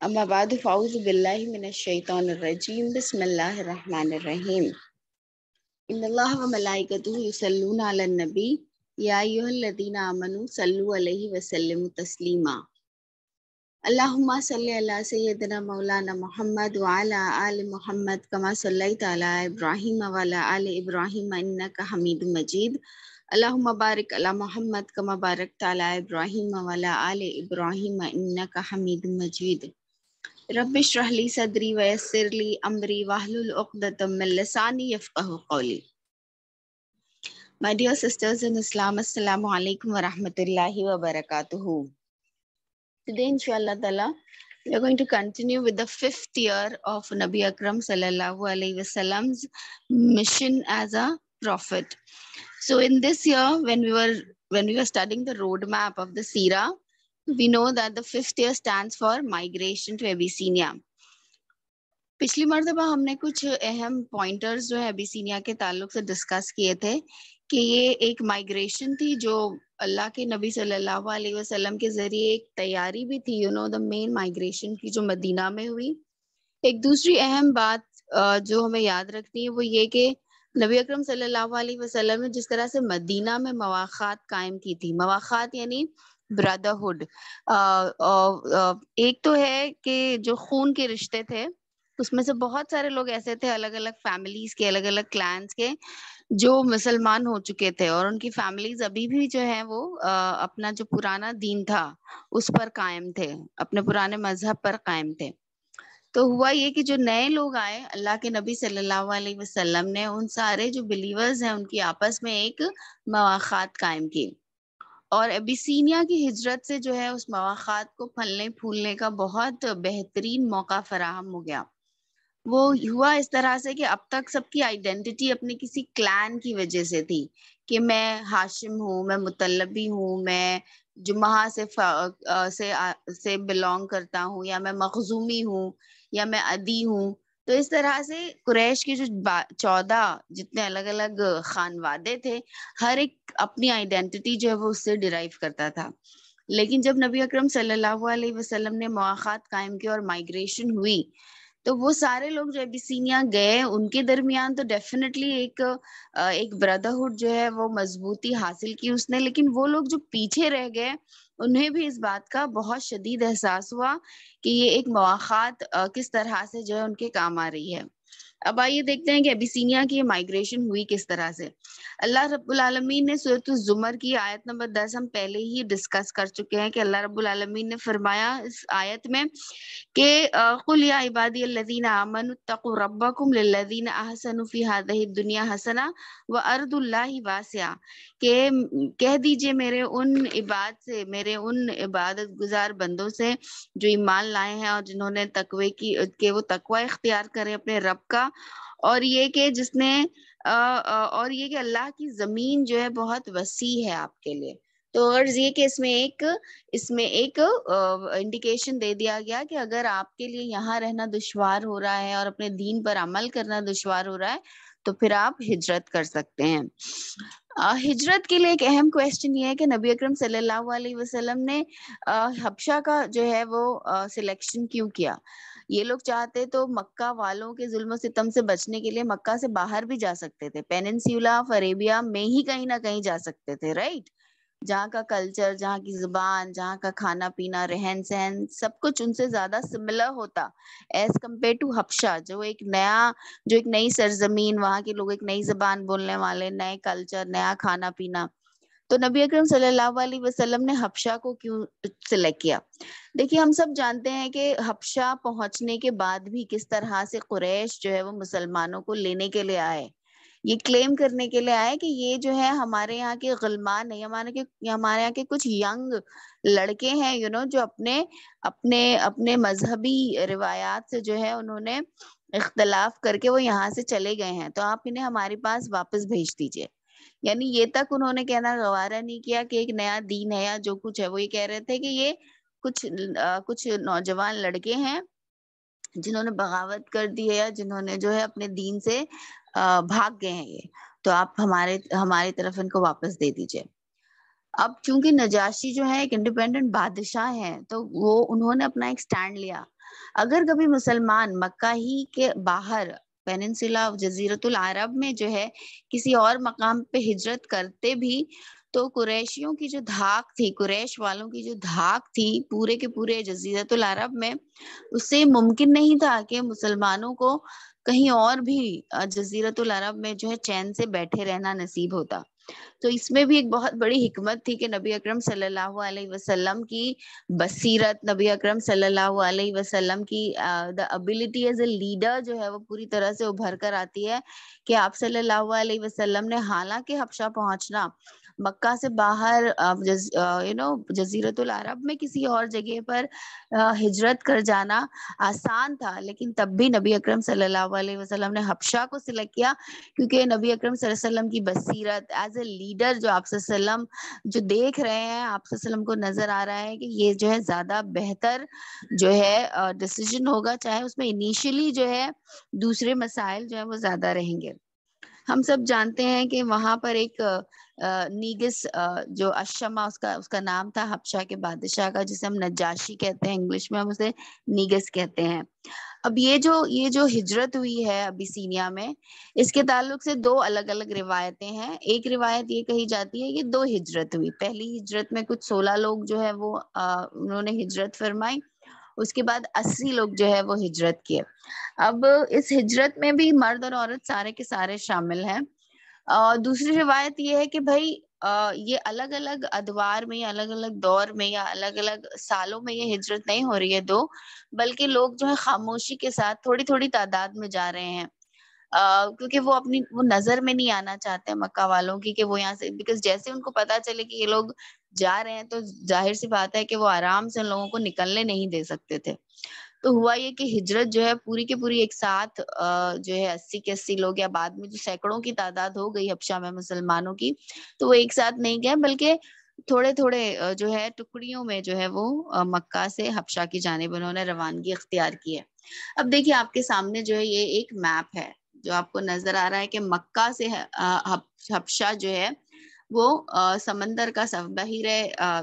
اما بعد فاعوذ باللہ من الشیطان الرجیم بسم اللہ الرحمن الرحیم ان اللہ وملائکتہ یصلون علی النبی یا ایھا الذین آمنوا صلوا علیہ وسلموا تسلیما اللہم صلی علی سیدنا مولانا محمد وعلی آل محمد کما صلیت علی ابراہیم وعلی آل ابراہیم انک حمید مجید اللہم بارک علی محمد کما بارکت علی ابراہیم وعلی آل ابراہیم انک حمید مجید رب اشرح لی صدری ویسر لی امری واحلل عقدۃ من لسانی یفقہوا قولی. My dear sisters in Islam, Assalamu alaikum wa rahmatullahi wa barakatuhu. Today, inshallah ta'ala, we are going to continue with the 5th year of Nabi Akram sallallahu alayhi wasallam's mission as a prophet. So in this year, when we were studying the roadmap of the Seerah, we know that the 5th year stands for migration to Abyssinia. پچھلی مرتبہ ہم نے کچھ اہم pointers جو ہے ابیسینیا کے تعلق سے ڈسکس کیے تھے کہ یہ ایک مائگریشن تھی جو اللہ کے نبی صلی اللہ علیہ وسلم کے ذریعے ایک تیاری بھی تھی دا مین مائگریشن کی جو مدینہ میں ہوئی. ایک دوسری اہم بات جو ہمیں یاد رکھنی ہے وہ یہ کہ نبی اکرم صلی اللہ علیہ وسلم نے جس طرح سے مدینہ میں مواخات قائم کی تھی. مواخات یعنی برادرہڈ. ایک تو ہے کہ جو خون کے رشتے تھے اس میں سے بہت سارے لوگ ایسے تھے الگ الگ فیملیز کے الگ الگ کلانس کے جو مسلمان ہو چکے تھے اور ان کی فیملیز ابھی بھی جو ہے وہ اپنا جو پرانا دین تھا اس پر قائم تھے, اپنے پرانے مذہب پر قائم تھے. تو ہوا یہ کہ جو نئے لوگ آئے اللہ کے نبی صلی اللہ علیہ وسلم نے ان سارے جو بلیورز ہیں ان کی آپس میں ایک مواخات قائم کی اور ابیسینیا کی ہجرت سے جو ہے اس مواخات کو پھلنے پھولنے کا بہت بہترین موقع فراہم ہو گیا. وہ ہوا اس طرح سے کہ اب تک سب کی آئیڈینٹی اپنے کسی کلان کی وجہ سے تھی کہ میں ہاشم ہوں, میں مطلبی ہوں, میں جمعہ سے بلونگ کرتا ہوں, یا میں مخزومی ہوں, یا میں عدی ہوں. تو اس طرح سے قریش کے جو 14 جتنے الگ الگ خانوادے تھے ہر ایک اپنی آئیڈینٹی جو ہے وہ اس سے ڈرائیو کرتا تھا. لیکن جب نبی اکرم صلی اللہ علیہ وسلم نے مواخات قائم کی اور مائگریشن ہوئی تو وہ سارے لوگ جو ابیسینیا گئے ان کے درمیان تو ڈیفینیٹلی ایک بردرہڈ جو ہے وہ مضبوطی حاصل کی اس نے. لیکن وہ لوگ جو پیچھے رہ گئے انہیں بھی اس بات کا بہت شدید احساس ہوا کہ یہ ایک مواخات کس طرح سے جو ہے ان کے کام آ رہی ہے. اب آئیے دیکھتے ہیں کہ ابیسینیا کی مائگریشن ہوئی کس طرح سے. اللہ رب العالمین نے سورۃ الزمر کی آیت نمبر 10 ہم پہلے ہی ڈسکس کر چکے ہیں کہ اللہ رب العالمین نے فرمایا اس آیت میں کہ قل یا عبادی الذین آمنوا اتقوا ربکم للذین احسنوا فی ہذہ الدنیا حسنہ وارض اللہ واسعہ, کہ کہہ دیجئے میرے ان عبادت گزار بندوں سے جو ایمان لائے ہیں اور جنہوں نے وہ تقوی اختیار کرے اپنے رب کا, اور یہ کہ اللہ کی زمین جو ہے بہت وسیع ہے آپ کے لیے. تو غرض یہ کہ اس میں ایک انڈیکیشن دے دیا گیا کہ اگر آپ کے لیے یہاں رہنا دشوار ہو رہا ہے اور اپنے دین پر عمل کرنا دشوار ہو رہا ہے تو پھر آپ ہجرت کر سکتے ہیں. ہجرت کے لیے ایک اہم کویسچن یہ ہے کہ نبی اکرم صلی اللہ علیہ وسلم نے حبشہ کا جو ہے وہ سلیکشن کیوں کیا. یہ لوگ چاہتے تو مکہ والوں کے ظلم و ستم سے بچنے کے لیے مکہ سے باہر بھی جا سکتے تھے, پیننسیولا آف عربیہ میں ہی کہیں نہ کہیں جا سکتے تھے, رائٹ. جہاں کا کلچر, جہاں کی زبان, جہاں کا کھانا پینا, رہن سہن سب کچھ ان سے زیادہ سملر ہوتا ایز کمپیئر ٹو حبشہ جو ایک نئی سرزمین, وہاں کے لوگ ایک نئی زبان بولنے والے, نئے کلچر, نیا کھانا پینا. تو نبی اکرم صلی اللہ علیہ وسلم نے حبشہ کو کیوں سلیکٹ کیا. دیکھیے ہم سب جانتے ہیں کہ حبشہ پہنچنے کے بعد بھی کس طرح سے قریش جو ہے وہ مسلمانوں کو لینے کے لیے آئے, یہ کلیم کرنے کے لیے آئے کہ یہ جو ہے ہمارے یہاں کے غلمان نہیں, ہمارے یہاں کے کچھ ینگ لڑکے ہیں جو اپنے مذہبی روایات سے جو ہے انہوں نے اختلاف کر کے وہ یہاں سے چلے گئے ہیں, تو آپ انہیں ہمارے پاس واپس بھیج دیجئے. یعنی یہ تک انہوں نے کہنا گوارا نہیں کیا کہ ایک نیا دین ہے یا جو کچھ ہے, وہ یہ کہہ رہے تھے کہ یہ کچھ نوجوان لڑکے ہیں جنہوں نے بغاوت کر دی ہے یا جنہوں نے جو ہے اپنے دین سے بھاگ گئے ہیں, یہ تو آپ ہماری طرف ان کو واپس دے دیجئے. اب چونکہ نجاشی جو ہے ایک انڈیپینڈنٹ بادشاہ ہے تو وہ انہوں نے اپنا ایک سٹینڈ لیا. اگر کبھی مسلمان مکہ ہی کے باہر پیننسولا جزیرت العرب میں جو ہے کسی اور مقام پہ ہجرت کرتے بھی تو قریشیوں کی جو دھاک تھی, قریش والوں کی جو دھاک تھی پورے کے پورے جزیرت العرب میں, اس سے ممکن نہیں تھا کہ مسلمانوں کو کہیں اور بھی جزیرت العرب میں جو ہے چین سے بیٹھے رہنا نصیب ہوتا. تو اس میں بھی ایک بہت بڑی حکمت تھی کہ نبی اکرم صلی اللہ علیہ وسلم کی بصیرت, نبی اکرم صلی اللہ علیہ وسلم کی the ability as a leader جو ہے وہ پوری طرح سے ابھر کر آتی ہے کہ آپ صلی اللہ علیہ وسلم نے حالانکہ حبشہ پہنچنا مکہ سے باہر جزیرت العرب میں کسی اور جگہ پر ہجرت کر جانا آسان تھا, لیکن تب بھی نبی اکرم صلی اللہ علیہ وسلم نے حبشہ کو سلیکٹ کیا کیونکہ نبی اکرم صلی اللہ علیہ وسلم کی بصیرت ایز اے لیڈر جو آپ صلی اللہ علیہ وسلم جو دیکھ رہے ہیں, آپ صلی اللہ علیہ وسلم کو نظر آ رہا ہے کہ یہ جو ہے زیادہ بہتر جو ہے ڈیسیجن ہوگا, چاہے اس میں انیشلی جو ہے دوسرے مسائل جو ہے وہ زیادہ رہیں گے. ہم سب جانتے ہیں کہ وہاں پر ایک نیگس جو اشما اس کا نام تھا حبشہ کے بادشاہ کا, جسے ہم نجاشی کہتے ہیں, انگلش میں ہم اسے نیگس کہتے ہیں. اب یہ جو ہجرت ہوئی ہے ابیسینیا میں, اس کے تعلق سے دو الگ الگ روایتیں ہیں. ایک روایت یہ کہی جاتی ہے کہ دو ہجرت ہوئی. پہلی ہجرت میں کچھ 16 لوگ جو ہے وہ انہوں نے ہجرت فرمائی, اس کے بعد 80 لوگ جو ہے وہ ہجرت کیے. اب اس ہجرت میں بھی مرد اور عورت سارے کے سارے شامل ہیں. دوسری روایت یہ ہے کہ بھائی یہ الگ الگ ادوار میں یا الگ الگ دور میں یا الگ الگ سالوں میں یہ ہجرت نہیں ہو رہی ہے دو, بلکہ لوگ جو ہے خاموشی کے ساتھ تھوڑی تھوڑی تعداد میں جا رہے ہیں, کیونکہ وہ نظر میں نہیں آنا چاہتے مکہ والوں کی کہ وہ یہاں سے, بیکاز جیسے ان کو پتا چلے کہ یہ لوگ جا رہے ہیں تو ظاہر سی بات ہے کہ وہ آرام سے ان لوگوں کو نکلنے نہیں دے سکتے تھے. تو ہوا یہ کہ ہجرت جو ہے پوری کی پوری ایک ساتھ جو ہے 80 کے 80 لوگ, یا بعد میں جو سینکڑوں کی تعداد ہو گئی حبشہ میں مسلمانوں کی, تو وہ ایک ساتھ نہیں گئے بلکہ تھوڑے تھوڑے جو ہے ٹکڑیوں میں جو ہے وہ مکہ سے حبشہ کی جانب انہوں نے روانگی اختیار کی ہے. اب دیکھیے آپ کے سامنے جو ہے یہ ایک میپ ہے جو آپ کو نظر آ رہا ہے کہ مکہ سے حبشہ جو ہے وہ سمندر کا بحیر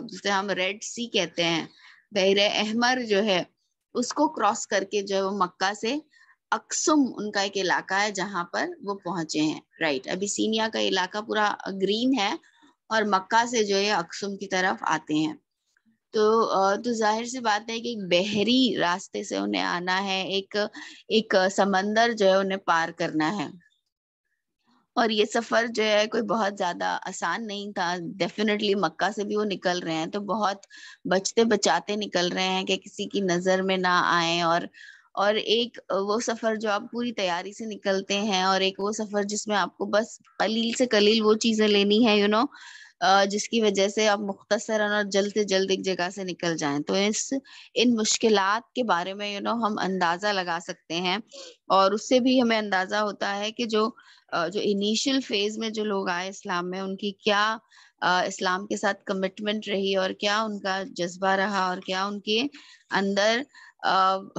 جسے ہم ریڈ سی کہتے ہیں, بحیر احمر جو ہے اس کو کراس کر کے جو ہے وہ مکہ سے اقصم ان کا ایک علاقہ ہے جہاں پر وہ پہنچے ہیں. رائٹ, ابیسینیا کا علاقہ پورا گرین ہے اور مکہ سے جو ہے اقصم کی طرف آتے ہیں. تو ظاہر سی بات ہے کہ ایک بحری راستے سے انہیں آنا ہے, ایک سمندر جو ہے انہیں پار کرنا ہے, اور یہ سفر جو ہے کوئی بہت زیادہ آسان نہیں تھا. ڈیفینیٹلی مکہ سے بھی وہ نکل رہے ہیں تو بہت بچتے بچاتے نکل رہے ہیں کہ کسی کی نظر میں نہ آئیں, اور ایک وہ سفر جو آپ پوری تیاری سے نکلتے ہیں, اور ایک وہ سفر جس میں آپ کو بس قلیل سے قلیل وہ چیزیں لینی ہے جس کی وجہ سے آپ مختصراً اور جلد سے جلد ایک جگہ سے نکل جائیں. تو ان مشکلات کے بارے میں ہم اندازہ لگا سکتے ہیں, اور اس سے بھی ہمیں اندازہ ہوتا ہے کہ جو انیشل فیز میں جو لوگ آئے اسلام میں, ان کی کیا اسلام کے ساتھ کمٹمنٹ رہی, اور کیا ان کا جذبہ رہا, اور کیا ان کے اندر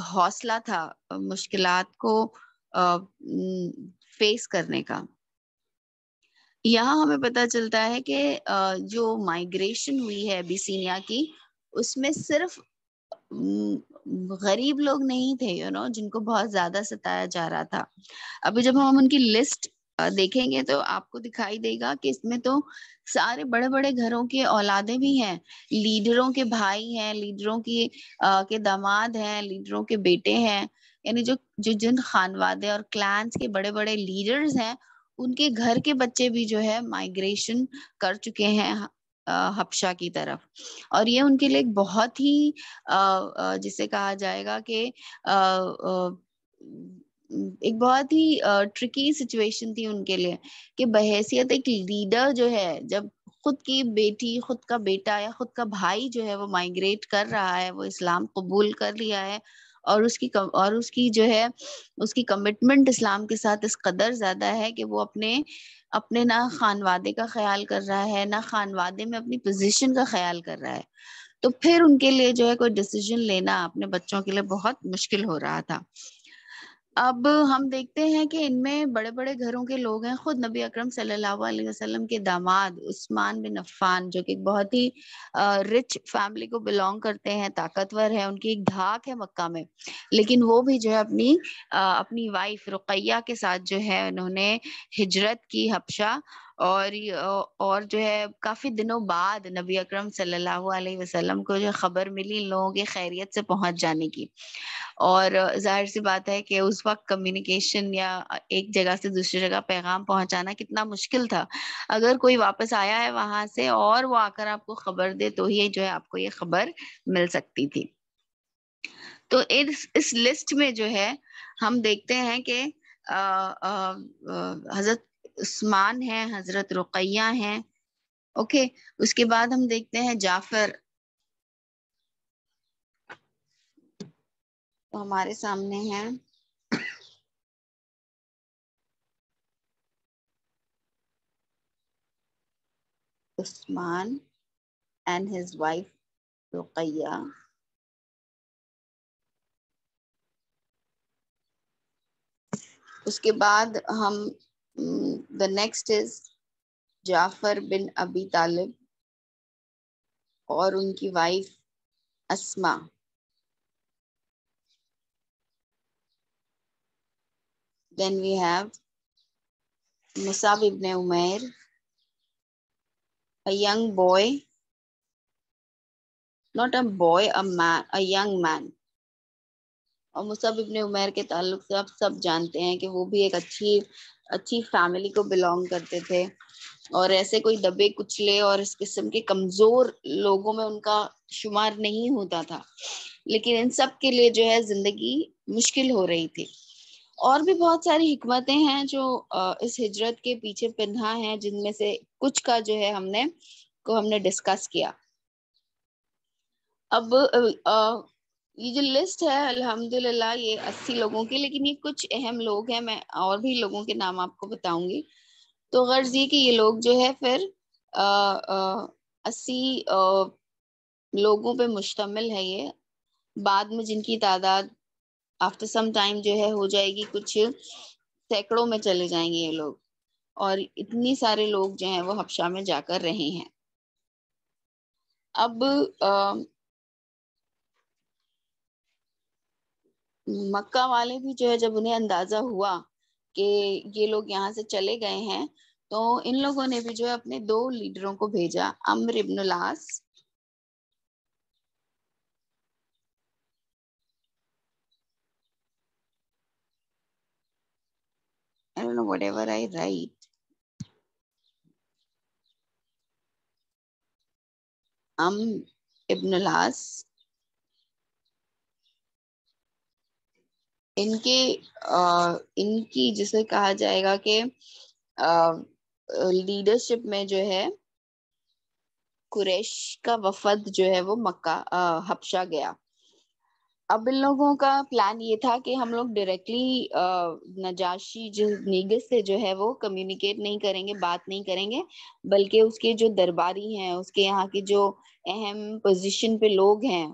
حوصلہ تھا مشکلات کو فیس کرنے کا. یہاں ہمیں پتہ چلتا ہے کہ جو مائگریشن ہوئی ہے ابیسینیا کی, اس میں صرف غریب لوگ نہیں تھے جن کو بہت زیادہ ستایا جا رہا تھا. ابھی جب ہم ان کی لسٹ دیکھیں گے تو آپ کو دکھائی دے گا کہ اس میں تو سارے بڑے بڑے گھروں کے اولادیں بھی ہیں, لیڈروں کے بھائی ہیں, لیڈروں کے داماد ہیں, لیڈروں کے بیٹے ہیں, یعنی جو جن خانوادے اور کلانس کے بڑے بڑے لیڈرز ہیں ان کے گھر کے بچے بھی جو ہے مائگریشن کر چکے ہیں حبشہ کی طرف. اور یہ ان کے لیے ایک بہت ہی جسے کہا جائے گا کہ ایک بہت ہی ٹرکی سچویشن تھی ان کے لیے کہ بحیثیت ایک لیڈر جو ہے, جب خود کی بیٹی, خود کا بیٹا یا خود کا بھائی جو ہے وہ مائگریٹ کر رہا ہے, وہ اسلام قبول کر لیا ہے, اور اس کی جو ہے اس کی کمٹمنٹ اسلام کے ساتھ اس قدر زیادہ ہے کہ وہ اپنے نہ خانوادے کا خیال کر رہا ہے, نہ خانوادے میں اپنی پوزیشن کا خیال کر رہا ہے, تو پھر ان کے لیے جو ہے کوئی ڈیسیجن لینا اپنے بچوں کے لیے بہت مشکل ہو رہا تھا. اب ہم دیکھتے ہیں کہ ان میں بڑے بڑے گھروں کے لوگ ہیں. خود نبی اکرم صلی اللہ علیہ وسلم کے داماد عثمان بن عفان جو کہ بہت ہی رچ فیملی کو بلونگ کرتے ہیں, طاقتور ہے, ان کی ایک دھاک ہے مکہ میں, لیکن وہ بھی جو ہے اپنی وائف رقیہ کے ساتھ جو ہے انہوں نے ہجرت کی حبشہ, اور جو ہے کافی دنوں بعد نبی اکرم صلی اللہ علیہ وسلم کو جو خبر ملی ان لوگوں کی خیریت سے پہنچ جانے کی. اور ظاہر سی بات ہے کہ اس وقت کمیونیکیشن یا ایک جگہ سے دوسری جگہ پیغام پہنچانا کتنا مشکل تھا. اگر کوئی واپس آیا ہے وہاں سے اور وہ آ کر آپ کو خبر دے تو ہی جو ہے آپ کو یہ خبر مل سکتی تھی. تو اس لسٹ میں جو ہے ہم دیکھتے ہیں کہ حضرت عثمان ہیں, حضرت رقیہ ہیں. اوکے, اس کے بعد ہم دیکھتے ہیں جعفر. تو ہمارے سامنے ہیں عثمان and his wife رقیہ. اس کے بعد ہم the next is جعفر بن ابی طالب اور ان کی wife Asma. Then we have Musab ابن Umair, a young boy, not a boy, a man, a young man. اور مصعب ابن عمیر کے تعلق سے آپ سب جانتے ہیں کہ وہ بھی ایک اچھی فیملی کو بلونگ کرتے تھے, اور ایسے کوئی دبے کچلے اور اس قسم کے کمزور لوگوں میں ان کا شمار نہیں ہوتا تھا, لیکن ان سب کے لیے جو ہے زندگی مشکل ہو رہی تھی. اور بھی بہت ساری حکمتیں ہیں جو اس ہجرت کے پیچھے پنہا ہیں, جن میں سے کچھ کا جو ہے ہم نے ڈسکس کیا. اب یہ جو لسٹ ہے الحمدللہ یہ 80 لوگوں کی, لیکن یہ کچھ اہم لوگ ہیں, میں اور بھی لوگوں کے نام آپ کو بتاؤں گی. تو غرض یہ کہ یہ لوگ جو ہے پھر 80 لوگوں پہ مشتمل ہے یہ, بعد میں جن کی تعداد آفٹر سم ٹائم جو ہے ہو جائے گی, کچھ سینکڑوں میں چلے جائیں گے یہ لوگ, اور اتنی سارے لوگ جو ہیں وہ حبشہ میں جا کر رہے ہیں. اب مکہ والے بھی جو ہے جب انہیں اندازہ ہوا کہ یہ لوگ یہاں سے چلے گئے ہیں, تو ان لوگوں نے بھی جو ہے اپنے 2 لیڈروں کو بھیجا, عمرو ابن العاص I don't know whatever I write. ابن العاص, ان کی جسے کہا جائے گا کہ لیڈرشپ میں جو ہے قریش کا وفد جو ہے وہ مکہ حبشہ گیا. اب ان لوگوں کا پلان یہ تھا کہ ہم لوگ ڈائریکٹلی نجاشی جو نیگس سے جو ہے وہ کمیونیکیٹ نہیں کریں گے, بات نہیں کریں گے, بلکہ اس کے جو درباری ہیں, اس کے یہاں کے جو اہم پوزیشن پہ لوگ ہیں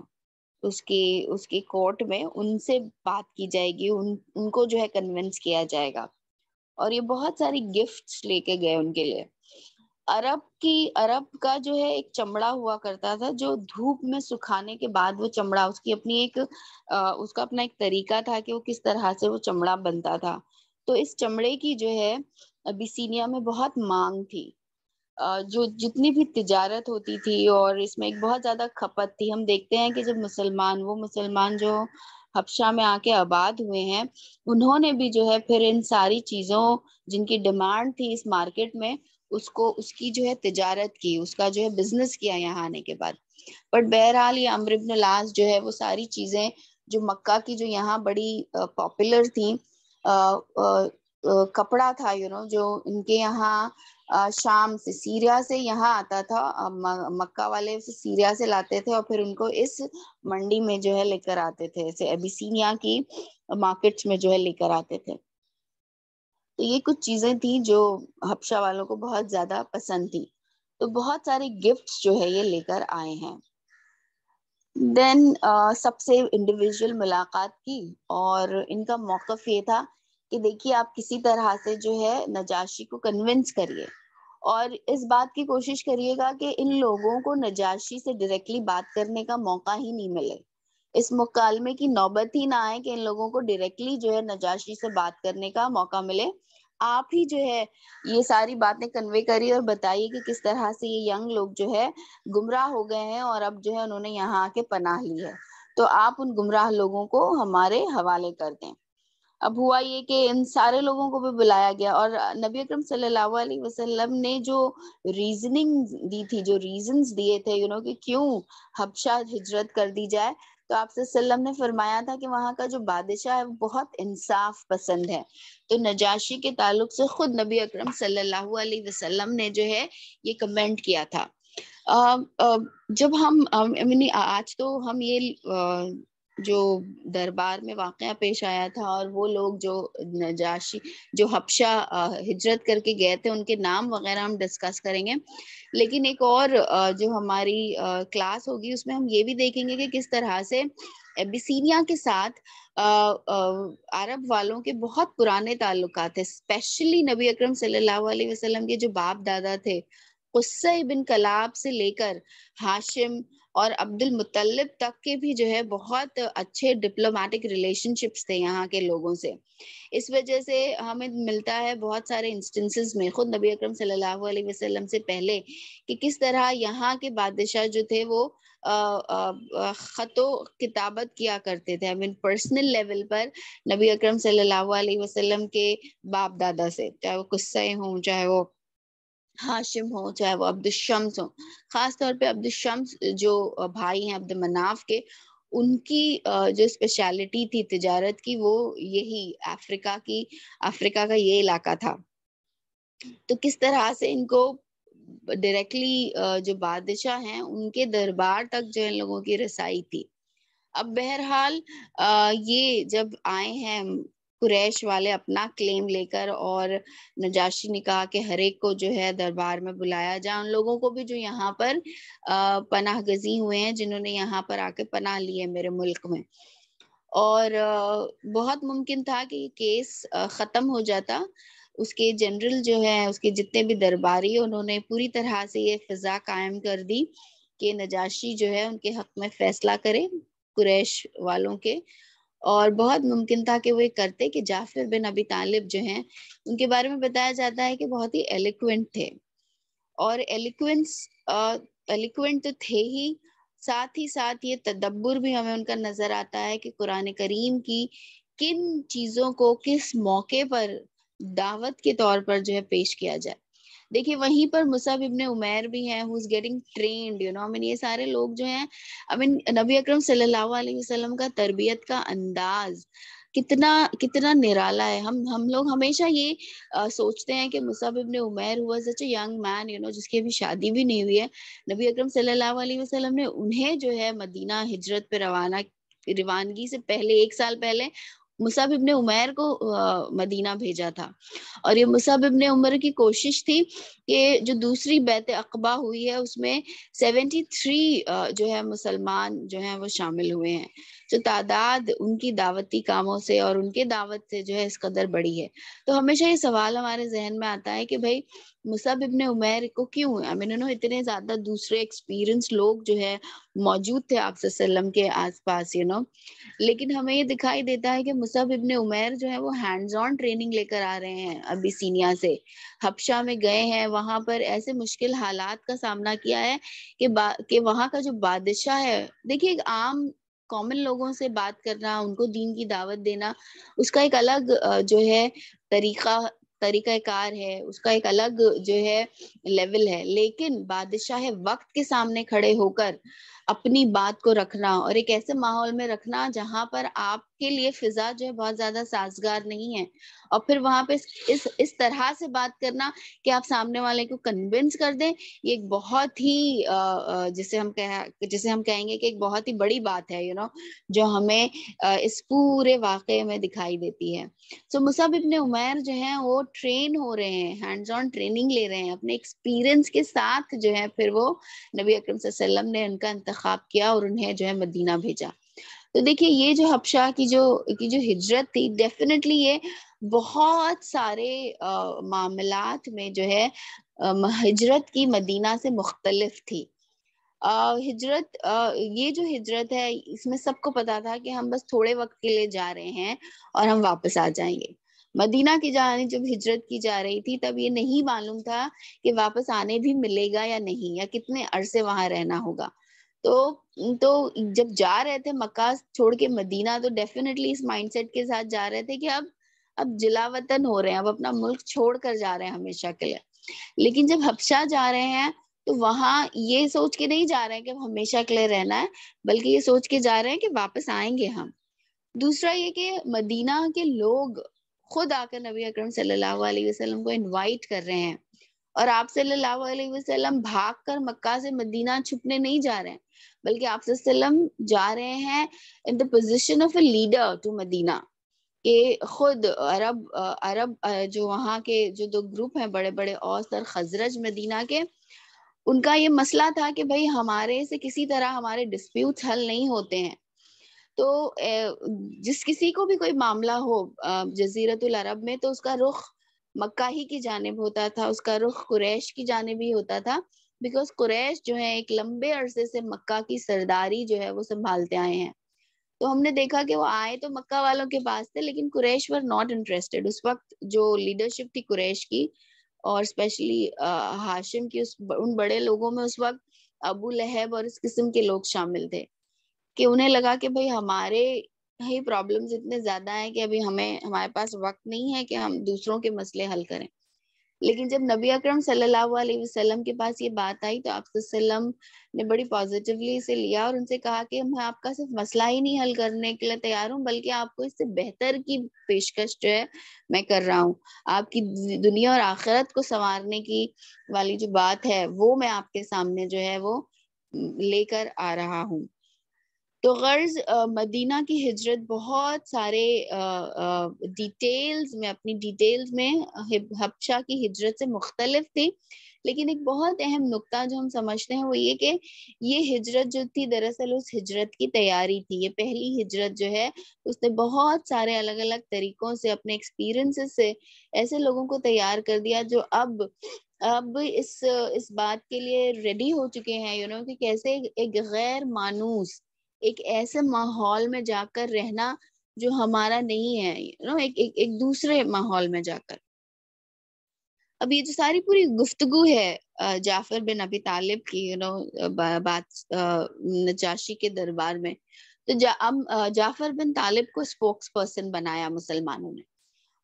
اس کی کورٹ میں, ان سے بات کی جائے گی, ان کو جو ہے کنونس کیا جائے گا. اور یہ بہت ساری گفٹس لے کے گئے ان کے لیے. عرب کا جو ہے ایک چمڑا ہوا کرتا تھا جو دھوپ میں سکھانے کے بعد وہ چمڑا اس کا اپنا ایک طریقہ تھا کہ وہ کس طرح سے وہ چمڑا بنتا تھا. تو اس چمڑے کی جو ہے ابیسینیا میں بہت مانگ تھی, جو جتنی بھی تجارت ہوتی تھی اور اس میں ایک بہت زیادہ کھپت تھی. ہم دیکھتے ہیں کہ جب مسلمان جو حبشہ میں آ کے آباد ہوئے ہیں, انہوں نے بھی جو ہے پھر ان ساری چیزوں جن کی ڈیمانڈ تھی اس مارکیٹ میں, اس کی جو ہے تجارت کی, اس کا جو ہے بزنس کیا یہاں آنے کے بعد. بٹ بہرحال یہ عمرو بن العاص جو ہے وہ ساری چیزیں جو مکہ کی جو یہاں بڑی پاپولر تھیں, کپڑا تھا جو ان کے یہاں شام سے سیریا سے یہاں آتا تھا, مکہ والے سیریا سے لاتے تھے اور پھر ان کو اس منڈی میں جو ہے لے کر آتے تھے, ایسے ابیسینیا کی مارکیٹس میں جو ہے لے کر آتے تھے. تو یہ کچھ چیزیں تھیں جو حبشہ والوں کو بہت زیادہ پسند تھی. تو بہت سارے گفٹس جو ہے یہ لے کر آئے ہیں. دین سب سے انڈیویجول ملاقات کی، اور ان کا موقف یہ تھا کہ دیکھیے آپ کسی طرح سے جو ہے نجاشی کو کنونس کریے، اور اس بات کی کوشش کریے گا کہ ان لوگوں کو نجاشی سے ڈائریکٹلی بات کرنے کا موقع ہی نہیں ملے، اس مکالمے کی نوبت ہی نہ آئے کہ ان لوگوں کو ڈائریکٹلی جو ہے نجاشی سے بات کرنے کا موقع ملے. آپ ہی جو ہے یہ ساری باتیں کنوے کریے اور بتائیے کہ کس طرح سے یہ ینگ لوگ جو ہے گمراہ ہو گئے ہیں اور اب جو ہے انہوں نے یہاں آ کے پناہ لی ہے، تو آپ ان گمراہ لوگوں کو ہمارے حوالے کر دیں. اب ہوا یہ کہ ان سارے لوگوں کو بھی بلایا گیا، اور نبی اکرم صلی اللہ علیہ وسلم نے جو ریزننگ دی تھی، جو ریزنز دیے تھے کہ کیوں حبشہ ہجرت کر دی جائے، تو آپ صلی اللہ علیہ وسلم نے فرمایا تھا کہ وہاں کا جو بادشاہ ہے وہ بہت انصاف پسند ہے. تو نجاشی کے تعلق سے خود نبی اکرم صلی اللہ علیہ وسلم نے جو ہے یہ کمنٹ کیا تھا. جب ہم آج تو ہم یہ جو دربار میں واقعہ پیش آیا تھا اور وہ لوگ جو نجاشی جو حبشہ ہجرت کر کے گئے تھے ان کے نام وغیرہ ہم ڈسکس کریں گے، لیکن ایک اور جو ہماری کلاس ہوگی اس میں ہم یہ بھی دیکھیں گے کہ کس طرح سے ابیسینیا کے ساتھ عرب والوں کے بہت پرانے تعلقات ہیں، اسپیشلی نبی اکرم صلی اللہ علیہ وسلم کے جو باپ دادا تھے قصی بن کلاب سے لے کر ہاشم اور عبد المطلب تک کے بھی جو ہے بہت اچھے ڈپلومیٹک ریلیشن شپس تھے یہاں کے لوگوں سے. اس وجہ سے ہمیں ملتا ہے بہت سارے انسٹنسز میں خود نبی اکرم صلی اللہ علیہ وسلم سے پہلے کہ کس طرح یہاں کے بادشاہ جو تھے وہ خط و کتابت کیا کرتے تھے، پرسنل لیول پر نبی اکرم صلی اللہ علیہ وسلم کے باپ دادا سے، چاہے وہ قصے ہوں، چاہے وہ ہاشم ہو، چاہے وہ عبد الشمس ہو. خاص طور پہ عبد الشمس جو بھائی ہیں عبد مناف کے، ان کی جو اسپیشلٹی تھی تجارت کی وہ یہی افریقہ کا یہ علاقہ تھا. تو کس طرح سے ان کو ڈائریکٹلی جو بادشاہ ہیں ان کے دربار تک جو ان لوگوں کی رسائی تھی. اب بہرحال یہ جب آئے ہیں قریش والے اپنا کلیم لے کر، اور نجاشی نے کہا کہ ہر ایک کو جو ہے دربار میں بلایا جائے، ان لوگوں کو بھی جو یہاں پر پناہ گزین ہوئے ہیں، جنہوں نے یہاں پر آ کے پناہ لی ہے میرے ملک میں. اور بہت ممکن تھا کہ یہ کیس ختم ہو جاتا. اس کے جنرل جو ہے، اس کے جتنے بھی درباری، انہوں نے پوری طرح سے یہ فضا قائم کر دی کہ نجاشی جو ہے ان کے حق میں فیصلہ کرے قریش والوں کے. اور بہت ممکن تھا کہ وہ یہ کرتے کہ جعفر بن ابی طالب جو ہیں ان کے بارے میں بتایا جاتا ہے کہ بہت ہی ایلیکوینٹ تھے، اور ایلیکوینٹ تو تھے ہی، ساتھ ہی ساتھ یہ تدبر بھی ہمیں ان کا نظر آتا ہے کہ قرآن کریم کی کن چیزوں کو کس موقع پر دعوت کے طور پر جو ہے پیش کیا جائے. دیکھیے وہیں پر مصعب ابن عمیر بھی ہیں who is getting trained یہ سارے لوگ جو ہیں نبی اکرم صلی اللہ علیہ وسلم کا تربیت کا انداز کتنا نرالا ہے. ہم لوگ ہمیشہ یہ سوچتے ہیں کہ مصعب ابن Umair was such a young man جس کی ابھی شادی بھی نہیں ہوئی ہے. نبی اکرم صلی اللہ علیہ وسلم نے انہیں جو ہے مدینہ ہجرت پہ روانگی سے پہلے 1 سال پہلے مصعب ابن عمیر کو مدینہ بھیجا تھا. اور یہ مصعب ابن عمر کی کوشش تھی کہ جو دوسری بیعت عقبہ ہوئی ہے اس میں 73 جو ہے مسلمان جو ہیں وہ شامل ہوئے ہیں. جو تعداد ان کی دعوتی کاموں سے اور ان کے دعوت سے جو ہے اس قدر بڑی ہے. تو ہمیشہ یہ سوال ہمارے ذہن میں آتا ہے کہ بھائی مصعب ابن عمیر کو کیوں اتنے زیادہ دوسرے ایکسپیرینس لوگ جو ہے موجود تھے آپ صلی اللہ علیہ وسلم کے آس پاس لیکن ہمیں یہ دکھائی دیتا ہے کہ مصعب ابن عمیر جو ہے وہ ہینڈز آن ٹریننگ لے کر آ رہے ہیں ابیسینیا سے. حبشہ میں گئے ہیں، وہاں پر ایسے مشکل حالات کا سامنا کیا ہے کہ وہاں کا جو بادشاہ ہے، دیکھیے ایک عام کامن لوگوں سے بات کرنا، ان کو دین کی دعوت دینا، اس کا ایک الگ جو ہے طریقہ کار ہے، اس کا ایک الگ جو ہے لیول ہے. لیکن بادشاہ وقت کے سامنے کھڑے ہو کر اپنی بات کو رکھنا اور ایک ایسے ماحول میں رکھنا جہاں پر آپ کے لیے فضا جو ہے بہت زیادہ سازگار نہیں ہے، اور پھر وہاں پہ اس طرح سے بات کرنا کہ آپ سامنے والے کو کنونس کر دیں، یہ ایک بہت ہی جسے ہم کہیں گے کہ ایک بہت ہی بڑی بات ہے جو ہمیں اس پورے واقعے میں دکھائی دیتی ہے. سو مصعب ابن عمیر جو ہیں وہ ٹرین ہو رہے ہیں، ہینڈز آن ٹریننگ لے رہے ہیں اپنے ایکسپیرینس کے ساتھ جو ہے. پھر وہ نبی اکرم صلی اللہ علیہ وسلم نے ان کا انتخاب کیا اور انہیں جو ہے مدینہ بھیجا. تو دیکھیے یہ جو حبشہ کی جو ہجرت تھی، ڈیفینیٹلی یہ بہت سارے معاملات میں جو ہے ہجرت کی مدینہ سے مختلف تھی. ہجرت یہ جو ہجرت ہے اس میں سب کو پتا تھا کہ ہم بس تھوڑے وقت کے لیے جا رہے ہیں اور ہم واپس آ جائیں گے. مدینہ کی جانب جب ہجرت کی جا رہی تھی تب یہ نہیں معلوم تھا کہ واپس آنے بھی ملے گا یا نہیں، یا کتنے عرصے وہاں رہنا ہوگا. تو تو جب جا رہے تھے مکہ چھوڑ کے مدینہ، تو ڈیفینیٹلی اس مائنڈ سیٹ کے ساتھ جا رہے تھے کہ اب جلا وطن ہو رہے ہیں، اب اپنا ملک چھوڑ کر جا رہے ہیں ہمیشہ کے لیے. لیکن جب حبشہ جا رہے ہیں تو وہاں یہ سوچ کے نہیں جا رہے ہیں کہ اب ہمیشہ کے لیے رہنا ہے، بلکہ یہ سوچ کے جا رہے ہیں کہ واپس آئیں گے ہم. دوسرا یہ کہ مدینہ کے لوگ خود آ کر نبی اکرم صلی اللہ علیہ وسلم کو انوائٹ کر رہے ہیں، اور آپ صلی اللہ علیہ وسلم بھاگ کر مکہ سے مدینہ چھپنے نہیں جا رہے ہیں، بلکہ آپ صلی اللہ علیہ وسلم جا رہے ہیں in the position of a leader to مدینہ. کہ خود عرب جو وہاں کے جو دو گروپ ہیں بڑے بڑے، اوس اور خزرج مدینہ کے، ان کا یہ مسئلہ تھا کہ بھائی ہمارے سے کسی طرح ہمارے ڈسپیوٹس حل نہیں ہوتے ہیں. تو جس کسی کو بھی کوئی معاملہ ہو جزیرت العرب میں، تو اس کا رخ مکہ ہی کی جانب ہوتا تھا، اس کا رخ قریش کی جانب ہی ہوتا تھا، بیکاز قریش جو ہے ایک لمبے عرصے سے مکہ کی سرداری جو ہے وہ سنبھالتے آئے ہیں. تو ہم نے دیکھا کہ وہ آئے تو مکہ والوں کے پاس تھے، لیکن قریش ور ناٹ انٹرسٹڈ. اس وقت جو لیڈرشپ تھی قریش کی، اور اسپیشلی ہاشم کی، ان بڑے لوگوں میں اس وقت ابو لہب اور اس قسم کے لوگ شامل تھے، کہ انہیں لگا کہ بھئی ہمارے ہی پرابلمز اتنے زیادہ ہیں کہ ابھی ہمارے پاس وقت نہیں ہے کہ ہم دوسروں کے مسئلے حل کریں. لیکن جب نبی اکرم صلی اللہ علیہ وسلم کے پاس یہ بات آئی تو آپ صلی اللہ علیہ وسلم نے بڑی پازیٹیولی اسے لیا اور ان سے کہا کہ میں آپ کا صرف مسئلہ ہی نہیں حل کرنے کے لیے تیار ہوں، بلکہ آپ کو اس سے بہتر کی پیشکش جو ہے میں کر رہا ہوں. آپ کی دنیا اور آخرت کو سنوارنے کی والی جو بات ہے وہ میں آپ کے سامنے جو ہے وہ لے کر آ رہا ہوں. تو غرض مدینہ کی ہجرت بہت سارے اپنی ڈیٹیلز میں حبشہ کی ہجرت سے مختلف تھی. لیکن ایک بہت اہم نقطہ جو ہم سمجھتے ہیں وہ یہ کہ یہ ہجرت جو تھی دراصل اس ہجرت کی تیاری تھی. یہ پہلی ہجرت جو ہے اس نے بہت سارے الگ الگ طریقوں سے اپنے ایکسپیرینسز سے ایسے لوگوں کو تیار کر دیا جو اب اس بات کے لیے ریڈی ہو چکے ہیں کہ کیسے ایک غیر مانوس ایک ایسے ماحول میں جا کر رہنا جو ہمارا نہیں ہے، ایک دوسرے ماحول میں جا کر. اب یہ جو ساری پوری گفتگو ہے جعفر بن ابی طالب کی بات نجاشی کے دربار میں، تو جعفر بن طالب کو اسپوکس پرسن بنایا مسلمانوں نے.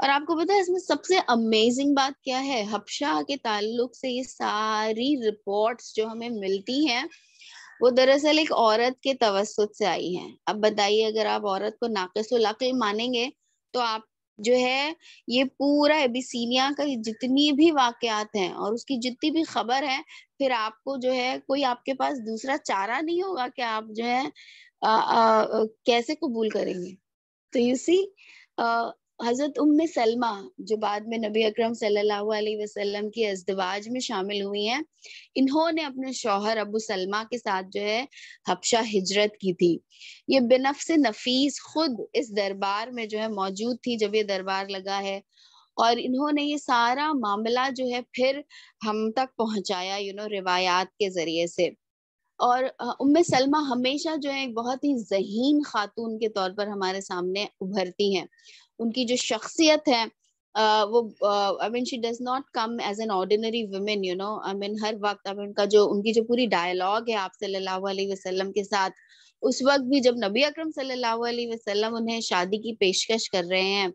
اور آپ کو پتا ہے اس میں سب سے امیزنگ بات کیا ہے؟ حبشہ کے تعلق سے یہ ساری رپورٹس جو ہمیں ملتی ہیں وہ دراصل ایک عورت کے توسط سے آئی ہیں. اب بتائیے اگر آپ عورت کو ناقص العقل مانیں گے تو آپ جو ہے یہ پورا ابیسینیا کا جتنی بھی واقعات ہیں اور اس کی جتنی بھی خبر ہے، پھر آپ کو جو ہے کوئی آپ کے پاس دوسرا چارہ نہیں ہوگا کہ آپ جو ہے کیسے قبول کریں گے. تو یو سی حضرت ام سلمہ جو بعد میں نبی اکرم صلی اللہ علیہ وسلم کی ازدواج میں شامل ہوئی ہیں، انہوں نے اپنے شوہر ابو سلمہ کے ساتھ جو ہے حبشہ ہجرت کی تھی. یہ بنفس نفیس خود اس دربار میں جو ہے موجود تھی جب یہ دربار لگا ہے، اور انہوں نے یہ سارا معاملہ جو ہے پھر ہم تک پہنچایا روایات کے ذریعے سے. اور ام سلمہ ہمیشہ جو ہے بہت ہی ذہین خاتون کے طور پر ہمارے سامنے ابھرتی ہیں. ان کی جو شخصیت ہے وہ she does not come as an ordinary woman. ہر وقت ان کی جو پوری ڈائلاگ ہے آپ صلی اللہ علیہ وسلم کے ساتھ، اس وقت بھی جب نبی اکرم صلی اللہ علیہ وسلم انہیں شادی کی پیشکش کر رہے ہیں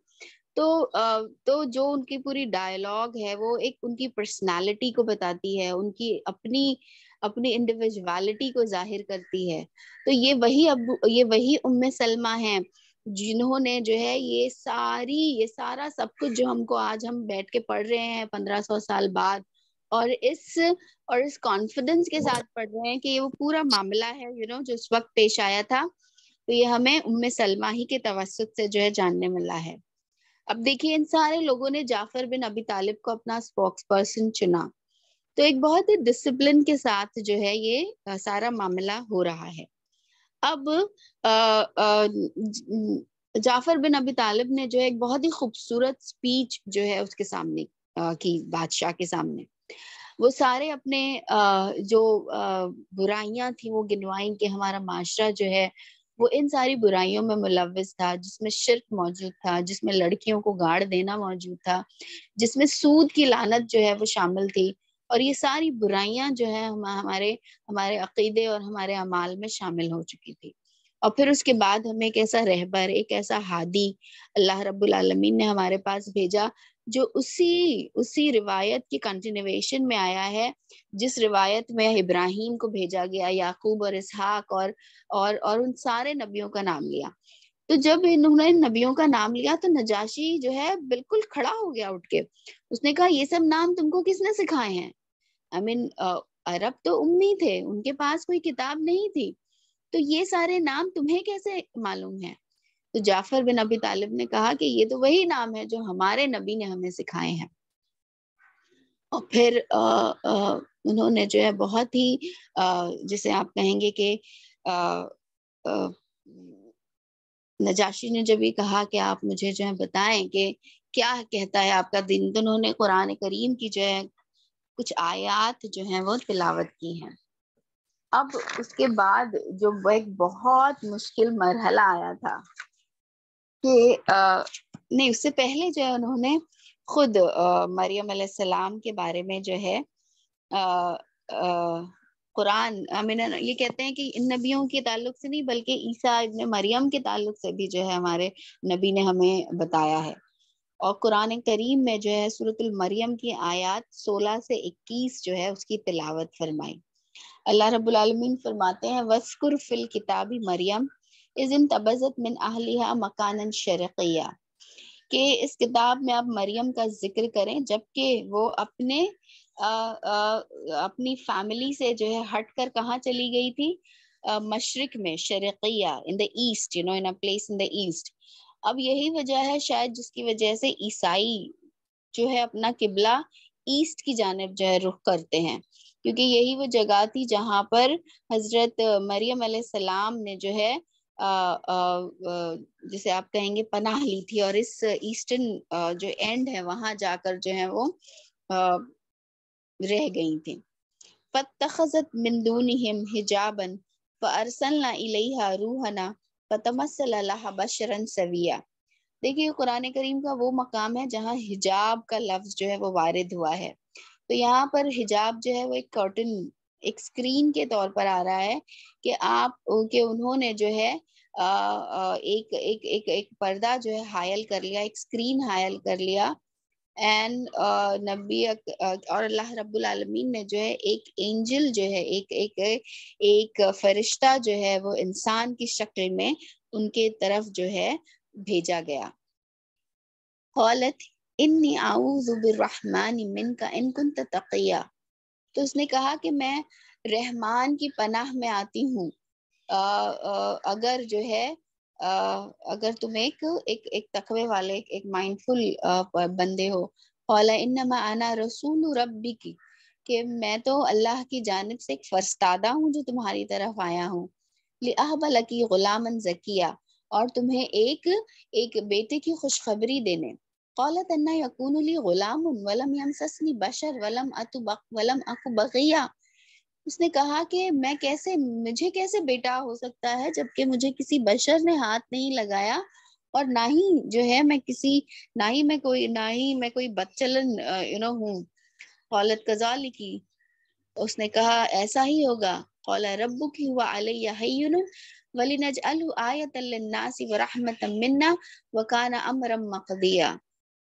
تو جو ان کی پوری ڈائلاگ ہے وہ ایک ان کی پرسنالٹی کو بتاتی ہے، ان کی اپنی انڈیویجوالٹی کو ظاہر کرتی ہے. تو یہ وہی ام سلمہ ہیں جنہوں نے جو ہے یہ سارا سب کچھ جو ہم کو آج ہم بیٹھ کے پڑھ رہے ہیں 1500 سال بعد، اور اس کانفیڈنس کے ساتھ پڑھ رہے ہیں کہ یہ وہ پورا معاملہ ہے جو اس وقت پیش آیا تھا، تو یہ ہمیں ام سلمہ ہی کے توسط سے جو ہے جاننے ملا ہے. اب دیکھیے ان سارے لوگوں نے جعفر بن ابی طالب کو اپنا اسپوکس پرسن چنا. تو ایک بہت ہی ڈسپلن کے ساتھ جو ہے یہ سارا معاملہ ہو رہا ہے. اب جعفر بن ابی طالب نے جو ہے ایک بہت ہی خوبصورت اسپیچ جو ہے اس کے سامنے کی، بادشاہ کے سامنے. وہ سارے اپنے جو برائیاں تھیں وہ گنوائیں کہ ہمارا معاشرہ جو ہے وہ ان ساری برائیوں میں ملوث تھا، جس میں شرک موجود تھا، جس میں لڑکیوں کو گاڑ دینا موجود تھا، جس میں سود کی لعنت جو ہے وہ شامل تھی. اور یہ ساری برائیاں جو ہے ہمارے عقیدے اور ہمارے اعمال میں شامل ہو چکی تھی. اور پھر اس کے بعد ہمیں ایک ایسا رہبر، ایک ایسا ہادی اللہ رب العالمین نے ہمارے پاس بھیجا جو اسی روایت کی کنٹینویشن میں آیا ہے، جس روایت میں ابراہیم کو بھیجا گیا، یعقوب اور اسحاق اور ان سارے نبیوں کا نام لیا. تو جب انہوں نے نبیوں کا نام لیا تو نجاشی جو ہے بالکل کھڑا ہو گیا اٹھ کے. اس نے کہا یہ سب نام تم کو کس نے سکھائے ہیں؟ عرب تو امی تھے، ان کے پاس کوئی کتاب نہیں تھی، تو یہ سارے نام تمہیں کیسے معلوم ہے؟ تو جعفر بن ابی طالب نے کہا کہ یہ تو وہی نام ہے جو ہمارے نبی نے ہمیں سکھائے ہیں. اور پھر انہوں نے جو ہے بہت ہی جسے آپ کہیں گے کہ نجاشی نے جب یہ کہا کہ آپ مجھے جو ہے بتائیں کہ کیا کہتا ہے آپ کا دین، تو انہوں نے قرآن کریم کی جو ہے کچھ آیات جو ہیں وہ تلاوت کی ہیں. اب اس کے بعد جو ایک بہت مشکل مرحلہ آیا تھا کہ نہیں، اس سے پہلے جو ہے انہوں نے خود مریم علیہ السلام کے بارے میں جو ہے قرآن یہ کہتے ہیں کہ ان نبیوں کے تعلق سے نہیں بلکہ عیسیٰ ابن مریم کے تعلق سے بھی جو ہے ہمارے نبی نے ہمیں بتایا ہے. اور قرآن کریم میں جو ہے سورۃ المریم کی آیات 16 سے 21 جو ہے اس کی تلاوت فرمائی. اللہ رب العالمین فرماتے ہیں وَاذْكُرْ فِي الْكِتَابِ مریم اذ انتبذت من اہلها مکانا شرقیہ، کہ اس کتاب میں آپ مریم کا ذکر کریں جبکہ وہ اپنی فیملی سے جو ہے ہٹ کر کہاں چلی گئی تھی؟ مشرق میں، Sharqia, in the east, in a place in the east. اب یہی وجہ ہے شاید جس کی وجہ سے عیسائی جو ہے اپنا قبلہ ایسٹ کی جانب جو ہے رخ کرتے ہیں، کیونکہ یہی وہ جگہ تھی جہاں پر حضرت مریم علیہ السلام نے جو ہے جسے آپ کہیں گے پناہ لی تھی، اور اس ایسٹرن جو اینڈ ہے وہاں جا کر جو ہے وہ رہ گئی تھی. فَاتَّخَذَتْ مِن دُونِهِمْ حِجَابًا فَأَرْسَلْنَا إِلَيْهَا رُوحَنَا فَتَمَثَّلَ لَهَا بَشَرًا سَوِيًّا. دیکھیے قرآن کریم کا وہ مقام ہے جہاں حجاب کا لفظ جو ہے وہ وارد ہوا ہے. تو یہاں پر حجاب جو ہے وہ ایک کرٹن، ایک اسکرین کے طور پر آ رہا ہے کہ انہوں نے جو ہے ایک پردہ جو ہے حائل کر لیا، ایک اسکرین حائل کر لیا. اینڈ نبی اور اللہ رب العالمین نے جو ہے ایک اینجل جو ہے ایک فرشتہ جو ہے وہ انسان کی شکل میں ان کے طرف جو ہے بھیجا گیا. قالت انی اعوذ بالرحمن منک ان کنت تقیا. تو اس نے کہا کہ میں رحمان کی پناہ میں آتی ہوں اگر جو ہے اگر تم ایک تقوی والے، ایک مائنڈفل بندے ہو. قال انما انا رسول ربک، کہ میں تو اللہ کی جانب سے ایک فرستادہ ہوں جو تمہاری طرف آیا ہوں. لأہب لکی غلاما زکیہ، اور تمہیں ایک بیٹے کی خوشخبری دینے. قالت انا یکون لی غلام ولم یمسسنی بشر ولم اک بغیہ. اس نے کہا کہ مجھے کیسے بیٹا ہو سکتا ہے جبکہ مجھے کسی بشر نے ہاتھ نہیں لگایا، اور نہ ہی جو ہے میں کوئی بدچلن ہوں. قالت کذالک، اس نے کہا ایسا ہی ہوگا. قال ربک هو علی ہین ولنجعلہ آیۃ للناس ورحمۃ منا وکان امرا مقضیا.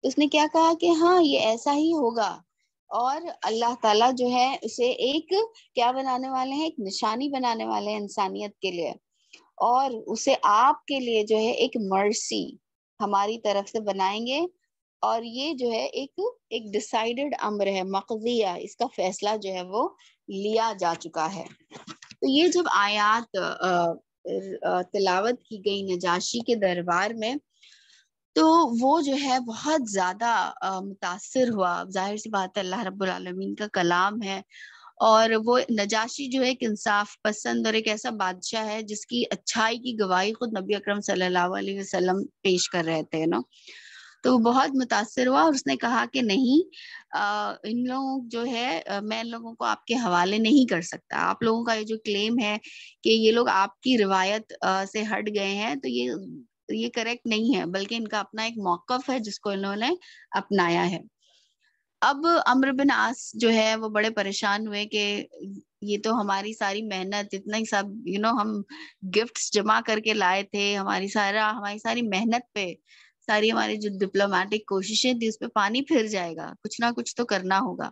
اس نے کیا کہا کہ ہاں یہ ایسا ہی ہوگا، اور اللہ تعالیٰ جو ہے اسے ایک کیا بنانے والے ہیں، ایک نشانی بنانے والے ہیں انسانیت کے لیے، اور اسے آپ کے لیے جو ہے ایک مرسی ہماری طرف سے بنائیں گے. اور یہ جو ہے ایک ڈیسائیڈڈ امر ہے، مقضیہ، اس کا فیصلہ جو ہے وہ لیا جا چکا ہے. تو یہ جب آیات تلاوت کی گئی نجاشی کے دربار میں، تو وہ جو ہے بہت زیادہ متاثر ہوا. ظاہر سی بات ہے اللہ رب العالمین کا کلام ہے, اور وہ نجاشی جو ہے ایک انصاف پسند اور ایک ایسا بادشاہ ہے جس کی اچھائی کی گواہی خود نبی اکرم صلی اللہ علیہ وسلم پیش کر رہے تھے نا. تو وہ بہت متاثر ہوا اور اس نے کہا کہ نہیں, ان لوگوں جو ہے میں ان لوگوں کو آپ کے حوالے نہیں کر سکتا. آپ لوگوں کا یہ جو کلیم ہے کہ یہ لوگ آپ کی روایت سے ہٹ گئے ہیں, تو یہ کریکٹ نہیں ہے, بلکہ ان کا اپنا ایک موقف ہے جس کو انہوں نے اپنایا ہے. اب عمرو بن عاص جو ہے وہ بڑے پریشان ہوئے کہ یہ تو ہماری ساری محنت, اتنا ہی سب ہم گفٹس جمع کر کے لائے تھے, ہماری ساری محنت پہ, ساری ہماری جو ڈپلومیٹک کوششیں تھی اس پہ پانی پھر جائے گا, کچھ نہ کچھ تو کرنا ہوگا.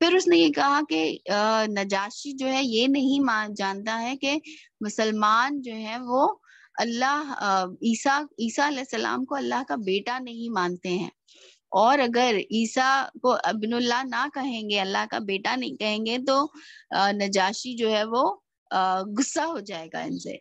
پھر اس نے یہ کہا کہ نجاشی جو ہے یہ نہیں جانتا ہے کہ مسلمان جو ہے وہ اللہ عیسیٰ علیہ السلام کو اللہ کا بیٹا نہیں مانتے ہیں, اور اگر عیسیٰ کو ابن اللہ نہ کہیں گے, اللہ کا بیٹا نہیں کہیں گے, تو نجاشی جو ہے وہ غصہ ہو جائے گا ان سے.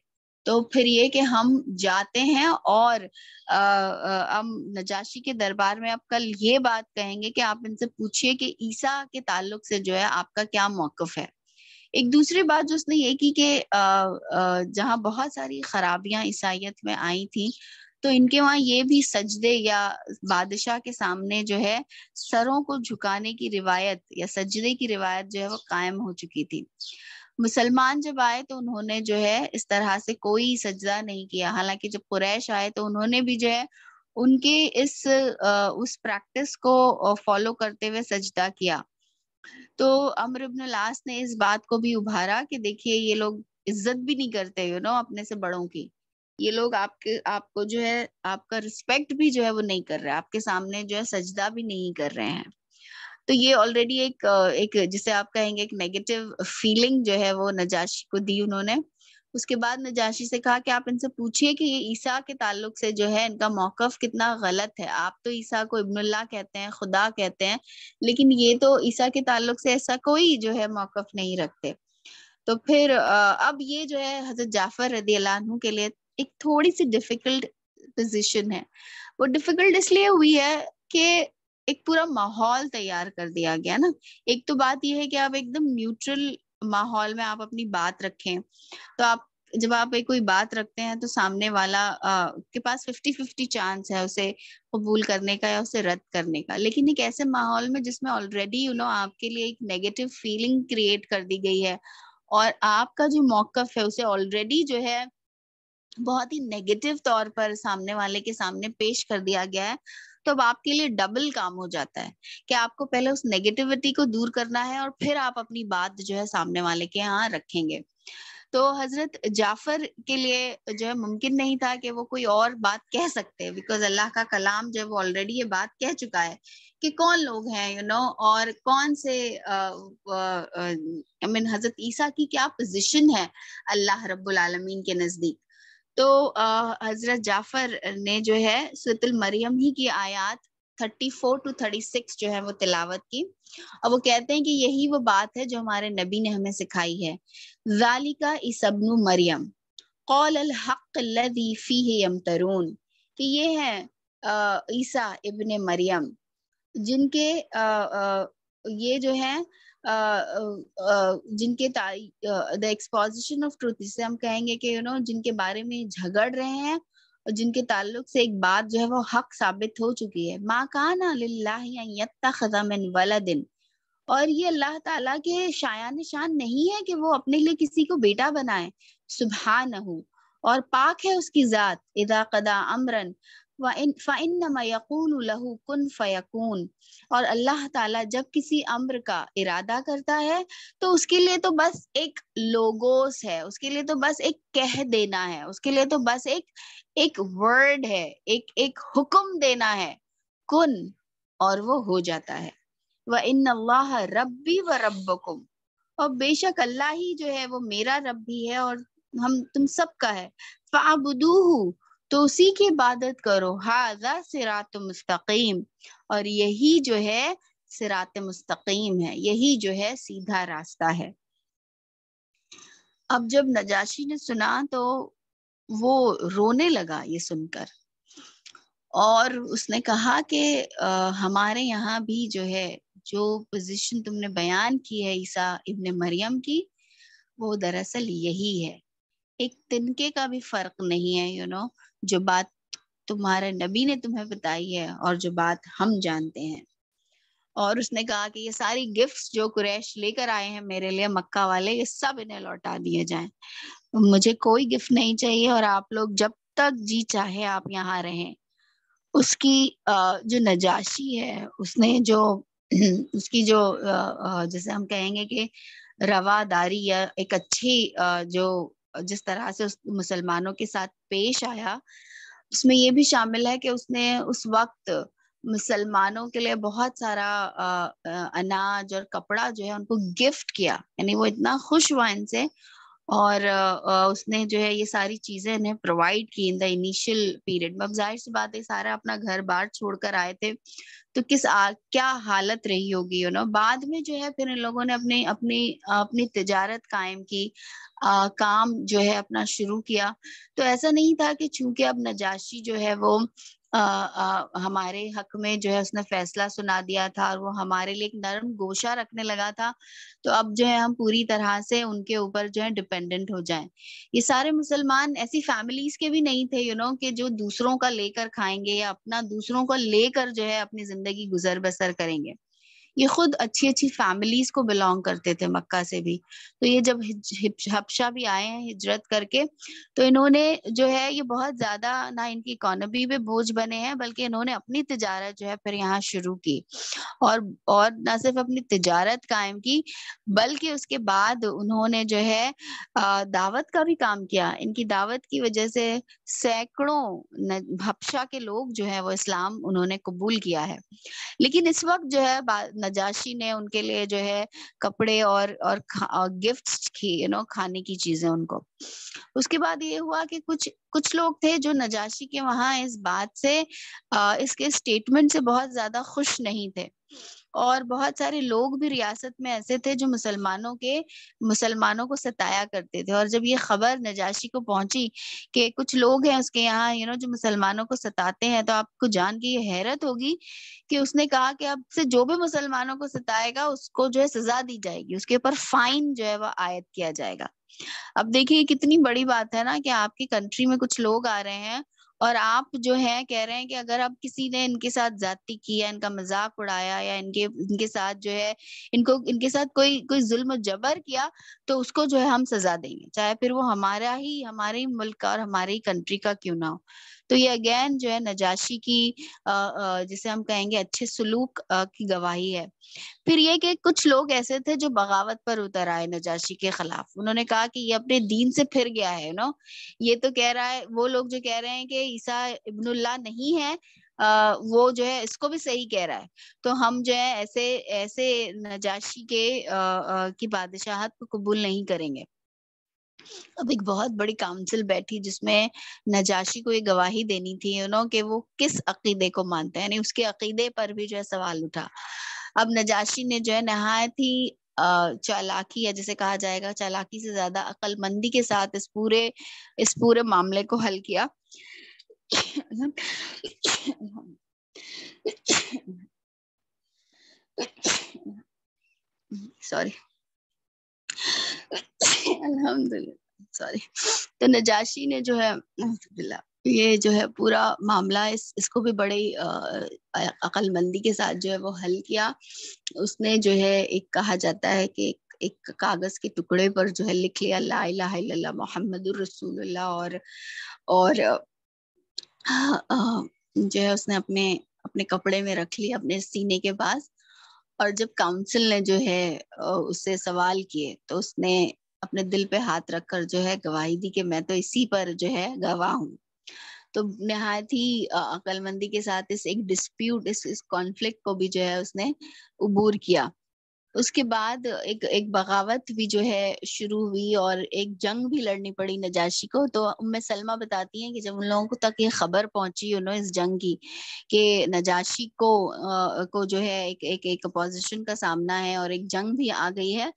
تو پھر یہ کہ ہم جاتے ہیں اور ہم نجاشی کے دربار میں اب کل یہ بات کہیں گے کہ آپ ان سے پوچھئے کہ عیسیٰ کے تعلق سے جو ہے آپ کا کیا موقف ہے. ایک دوسری بات جو اس نے یہ کی کہ جہاں بہت ساری خرابیاں عیسائیت میں آئی تھیں, تو ان کے وہاں یہ بھی سجدے یا بادشاہ کے سامنے جو ہے سروں کو جھکانے کی روایت یا سجدے کی روایت جو ہے وہ قائم ہو چکی تھی. مسلمان جب آئے تو انہوں نے جو ہے اس طرح سے کوئی سجدہ نہیں کیا, حالانکہ جب قریش آئے تو انہوں نے بھی جو ہے ان کے اس پریکٹس کو فالو کرتے ہوئے سجدہ کیا. تو عمرو بن العاص نے اس بات کو بھی ابھارا کہ دیکھیے یہ لوگ عزت بھی نہیں کرتے اپنے سے بڑوں کی, یہ لوگ آپ کو جو ہے آپ کا رسپیکٹ بھی جو ہے وہ نہیں کر رہے, آپ کے سامنے جو ہے سجدہ بھی نہیں کر رہے ہیں. تو یہ آلریڈی ایک جسے آپ کہیں گے ایک نیگیٹو فیلنگ جو ہے وہ نجاشی کو دی انہوں نے. اس کے بعد نجاشی سے کہا کہ آپ ان سے پوچھئے کہ یہ عیسیٰ کے تعلق سے جو ہے ان کا موقف کتنا غلط ہے. آپ تو عیسیٰ کو ابن اللہ کہتے ہیں, خدا کہتے ہیں, لیکن یہ تو عیسیٰ کے تعلق سے ایسا کوئی جو ہے موقف نہیں رکھتے. تو پھر اب یہ جو ہے حضرت جعفر رضی اللہ عنہ کے لیے ایک تھوڑی سی ڈیفیکلٹ پوزیشن ہے. وہ ڈیفیکلٹ اس لیے ہوئی ہے کہ ایک پورا ماحول تیار کر دیا گیا نا. ایک تو بات یہ ہے کہ آپ ایک دم نیوٹرل ماحول میں آپ اپنی بات رکھیں, تو آپ جب آپ کوئی بات رکھتے ہیں تو سامنے والا کے پاس 50-50 چانس ہے اسے قبول کرنے کا یا اسے رد کرنے کا. لیکن ایک ایسے ماحول میں جس میں آلریڈی آپ کے لیے ایک نیگیٹو فیلنگ کریٹ کر دی گئی ہے, اور آپ کا جو موقف ہے اسے آلریڈی جو ہے بہت ہی نیگیٹو طور پر سامنے والے کے سامنے پیش کر دیا گیا ہے, تو اب آپ کے لیے ڈبل کام ہو جاتا ہے کہ آپ کو پہلے اس نیگیٹیوٹی کو دور کرنا ہے اور پھر آپ اپنی بات جو ہے سامنے والے کے ہاں رکھیں گے. تو حضرت جعفر کے لیے جو ہے ممکن نہیں تھا کہ وہ کوئی اور بات کہہ سکتے, بیکاز اللہ کا کلام جو ہے وہ آلریڈی یہ بات کہہ چکا ہے کہ کون لوگ ہیں اور کون سے حضرت عیسیٰ کی کیا پوزیشن ہے اللہ رب العالمین کے نزدیک. تو حضرت جعفر نے جو ہے سورۃ المریم ہی کی آیات 34-36 جو ہے وہ تلاوت کی, اور وہ کہتے ہیں کہ یہی وہ بات ہے جو ہمارے نبی نے ہمیں سکھائی ہے. ذالک عیسی ابن مریم قول الحق الذی فیہ یمترون, کہ یہ ہے عیسیٰ ابن مریم جن کے یہ جو ہے جن کے the exposition of truth, جسے ہم کہیں گے کہ جن کے بارے میں جھگڑ رہے ہیں اور جن کے تعلق سے ایک بات جو ہے وہ حق ثابت ہو چکی ہے. ما کان للہ ان یتخذ من ولد, اور یہ اللہ تعالیٰ کے شایان شان نہیں ہے کہ وہ اپنے لیے کسی کو بیٹا بنائے. سبحانہ, اور پاک ہے اس کی ذات. اذا قضا امرا فانما یقول له کن فیکون, اور اللہ تعالیٰ جب کسی امر کا ارادہ کرتا ہے تو اس کے لیے تو بس ایک لوگوس ہے, اس کے لیے تو بس ایک کہہ دینا ہے, اس کے لیے تو بس ایک ورڈ ہے, ایک حکم دینا ہے, کن, اور وہ ہو جاتا ہے. وَإِنَّ اللَّهَ رَبِّي وَرَبَّكُمْ, اور بے شک اللہ ہی جو ہے وہ میرا رب بھی ہے اور تم سب کا ہے. فَعْبُدُوهُ, تو اسی کی عبادت کرو. ھذا صراط مستقیم, اور یہی جو ہے صراط مستقیم ہے, یہی جو ہے سیدھا راستہ ہے. اب جب نجاشی نے سنا تو وہ رونے لگا یہ سن کر, اور اس نے کہا کہ ہمارے یہاں بھی جو ہے جو پوزیشن تم نے بیان کی ہے عیسیٰ ابن مریم کی، وہ دراصل یہی ہے، ایک تنکے کا بھی فرق نہیں ہے، جو بات تمہارے نبی نے تمہیں بتائی ہے اور جو بات ہم جانتے ہیں۔ اور اس نے کہا کہ یہ ساری گفٹس جو قریش لے کر آئے ہیں میرے لیے، مکہ والے، یہ سب انہیں لوٹا دیے جائیں، مجھے کوئی گفٹ نہیں چاہیے، اور آپ لوگ جب تک جی چاہے آپ یہاں رہیں۔ اس کی جو نجاشی ہے، اس نے جو اس کی جو جیسے ہم کہیں گے کہ رواداری یا ایک اچھی جو جس طرح سے اس مسلمانوں کے ساتھ پیش آیا، اس میں یہ بھی شامل ہے کہ اس نے اس وقت مسلمانوں کے لیے بہت سارا اناج اور کپڑا جو ہے ان کو گفٹ کیا، یعنی وہ اتنا خوش ہوا ان سے، اور اس نے جو ہے یہ ساری چیزیں انہیں پرووائڈ کی ان دا انیشیل پیریڈ میں۔ اب ظاہر سی بات ہے سارا اپنا گھر بار چھوڑ کر آئے تھے، تو کیا حالت رہی ہوگی، بعد میں جو ہے پھر ان لوگوں نے اپنی اپنی اپنی تجارت قائم کی، کام جو ہے اپنا شروع کیا۔ تو ایسا نہیں تھا کہ چونکہ اب نجاشی جو ہے وہ ہمارے حق میں جو ہے اس نے فیصلہ سنا دیا تھا اور وہ ہمارے لیے ایک نرم گوشہ رکھنے لگا تھا، تو اب جو ہے ہم پوری طرح سے ان کے اوپر جو ہے ڈپینڈنٹ ہو جائیں۔ یہ سارے مسلمان ایسی فیملیز کے بھی نہیں تھے کہ جو دوسروں کا لے کر کھائیں گے یا اپنا دوسروں کو لے کر جو ہے اپنی زندگی گزر بسر کریں گے۔ یہ خود اچھی اچھی فیملیز کو بلانگ کرتے تھے مکہ سے بھی۔ تو یہ جب حبشہ بھی آئے ہیں ہجرت کر کے، تو انہوں نے جو ہے یہ بہت زیادہ نہ ان کی اکانومی پہ بوجھ بنے ہیں، بلکہ انہوں نے اپنی تجارت جو ہے پھر یہاں شروع کی، اور نہ صرف اپنی تجارت قائم کی، بلکہ اس کے بعد انہوں نے جو ہے دعوت کا بھی کام کیا۔ ان کی دعوت کی وجہ سے سینکڑوں حبشہ کے لوگ جو ہے وہ اسلام انہوں نے قبول کیا ہے۔ لیکن اس وقت جو ہے نجاشی نے ان کے لیے جو ہے کپڑے اور گفٹس کی، کھانے کی چیزیں ان کو۔ اس کے بعد یہ ہوا کہ کچھ لوگ تھے جو نجاشی کے وہاں اس بات سے اس کے اسٹیٹمنٹ سے بہت زیادہ خوش نہیں تھے، اور بہت سارے لوگ بھی ریاست میں ایسے تھے جو مسلمانوں کو ستایا کرتے تھے۔ اور جب یہ خبر نجاشی کو پہنچی کہ کچھ لوگ ہیں اس کے یہاں جو مسلمانوں کو ستاتے ہیں، تو آپ کو جان کے یہ حیرت ہوگی کہ اس نے کہا کہ اب سے جو بھی مسلمانوں کو ستائے گا اس کو جو ہے سزا دی جائے گی، اس کے اوپر فائن جو ہے وہ عائد کیا جائے گا۔ اب دیکھیے کتنی بڑی بات ہے نا کہ آپ کی کنٹری میں کچھ لوگ آ رہے ہیں اور آپ جو ہے کہہ رہے ہیں کہ اگر اب کسی نے ان کے ساتھ زیادتی کیا، ان کا مذاق اڑایا، یا ان کے ساتھ جو ہے ان کے ساتھ کوئی ظلم و جبر کیا، تو اس کو جو ہے ہم سزا دیں گے، چاہے پھر وہ ہمارے ہی ملک کا اور ہماری کنٹری کا کیوں نہ ہو۔ تو یہ اگین جو ہے نجاشی کی جسے ہم کہیں گے اچھے سلوک کی گواہی ہے۔ پھر یہ کہ کچھ لوگ ایسے تھے جو بغاوت پر اتر آئے نجاشی کے خلاف، انہوں نے کہا کہ یہ اپنے دین سے پھر گیا ہے، یہ تو کہہ رہا ہے، وہ لوگ جو کہہ رہے ہیں کہ عیسیٰ ابن اللہ نہیں ہے، وہ جو ہے اس کو بھی صحیح کہہ رہا ہے، تو ہم جو ہے ایسے نجاشی کی بادشاہت کو قبول نہیں کریں گے۔ اب ایک بہت بڑی کاؤنسل بیٹھی جس میں نجاشی کو یہ گواہی دینی تھی کہ وہ کس عقیدے کو مانتا ہے، یعنی اس کے عقیدے پر بھی جو ہے سوال اٹھا۔ اب نجاشی نے جو ہے نہایت ہی چالاکی، یا جسے کہا جائے گا چالاکی سے زیادہ عقل مندی کے ساتھ اس پورے معاملے کو حل کیا۔ سوری، الحمدللہ، سوری۔ تو نجاشی نے جو ہے یہ جو ہے پورا معاملہ اس کو بھی بڑی عقل مندی کے ساتھ جو ہے وہ حل کیا۔ اس نے جو ہے ایک کہا جاتا ہے کہ ایک کاغذ کے ٹکڑے پر جو ہے لکھ لیا لا الہ الا اللہ محمد الرسول اللہ، اور جو ہے اس نے اپنے کپڑے میں رکھ لیا اپنے سینے کے پاس۔ اور جب کاؤنسل نے جو ہے اس سے سوال کیے تو اس نے اپنے دل پہ ہاتھ رکھ کر جو ہے گواہی دی کہ میں تو اسی پر جو ہے گواہ ہوں۔ تو نہایت ہی عقل مندی کے ساتھ اس ایک ڈسپیوٹ، اس کانفلکٹ کو بھی جو ہے اس نے عبور کیا۔ اس کے بعد ایک بغاوت بھی جو ہے شروع ہوئی اور ایک جنگ بھی لڑنی پڑی نجاشی کو. تو ام سلمہ بتاتی ہیں کہ جب ان لوگوں تک یہ خبر پہنچی اس جنگ کی کہ نجاشی کو جو ہے ایک اپوزیشن کا سامنا ہے اور ایک جنگ بھی آ گئی ہے,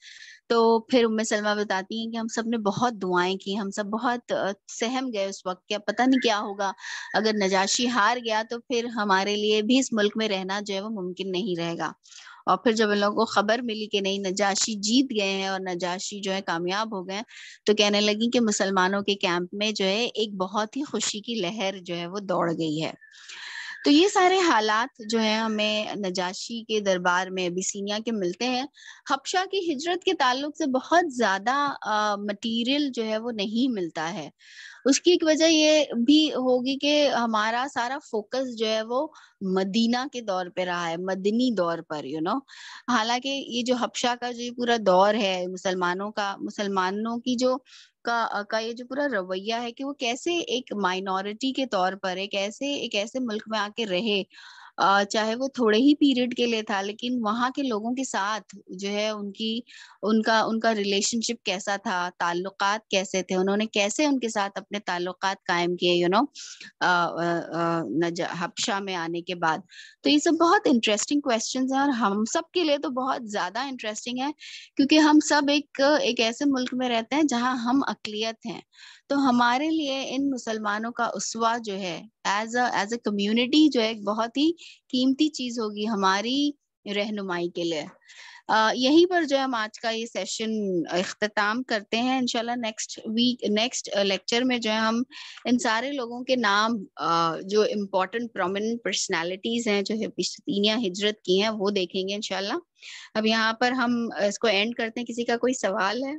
تو پھر ام سلمہ بتاتی ہیں کہ ہم سب نے بہت دعائیں کی, ہم سب بہت سہم گئے اس وقت, کیا پتہ نہیں کیا ہوگا, اگر نجاشی ہار گیا تو پھر ہمارے لیے بھی اس ملک میں رہنا جو ہے وہ ممکن نہیں رہے گا. اور پھر جب ان لوگوں کو خبر ملی کہ نہیں نجاشی جیت گئے ہیں اور نجاشی جو ہے کامیاب ہو گئے, تو کہنے لگی کہ مسلمانوں کے کیمپ میں جو ہے ایک بہت ہی خوشی کی لہر جو ہے وہ دوڑ گئی ہے. تو یہ سارے حالات جو ہیں ہمیں نجاشی کے دربار میں ابیسینیا کے ملتے ہیں. حبشہ کی ہجرت کے تعلق سے بہت زیادہ مٹیریل جو ہے وہ نہیں ملتا ہے. اس کی ایک وجہ یہ بھی ہوگی کہ ہمارا سارا فوکس جو ہے وہ مدینہ کے دور پہ رہا ہے, مدنی دور پر حالانکہ یہ جو حبشہ کا جو پورا دور ہے مسلمانوں کی جو کا یہ جو پورا رویہ ہے کہ وہ کیسے ایک مائنورٹی کے طور پر ایک ایسے ملک میں آ کے رہے, چاہے وہ تھوڑے ہی پیریڈ کے لیے تھا, لیکن وہاں کے لوگوں کے ساتھ جو ہے ان کا ریلیشن شپ کیسا تھا, تعلقات کیسے تھے, انہوں نے کیسے ان کے ساتھ اپنے تعلقات قائم کیے حبشہ میں آنے کے بعد. تو یہ سب بہت انٹرسٹنگ کویسچنز ہیں اور ہم سب کے لیے تو بہت زیادہ انٹرسٹنگ ہے, کیونکہ ہم سب ایک ایسے ملک میں رہتے ہیں جہاں ہم اقلیت ہیں. تو ہمارے لیے ان مسلمانوں کا اسوہ جو ہے ایز اے کمیونٹی جو ہے ایک بہت ہی قیمتی چیز ہوگی ہماری رہنمائی کے لیے. یہیں پر جو ہے ہم آج کا یہ سیشن اختتام کرتے ہیں. انشاءاللہ نیکسٹ لیکچر میں جو ہے ہم ان سارے لوگوں کے نام جو امپورٹنٹ پرومیننٹ پرسنالٹیز ہیں جو ابیسینیا ہجرت کی ہیں وہ دیکھیں گے انشاءاللہ. اب یہاں پر ہم اس کو اینڈ کرتے ہیں. کسی کا کوئی سوال ہے؟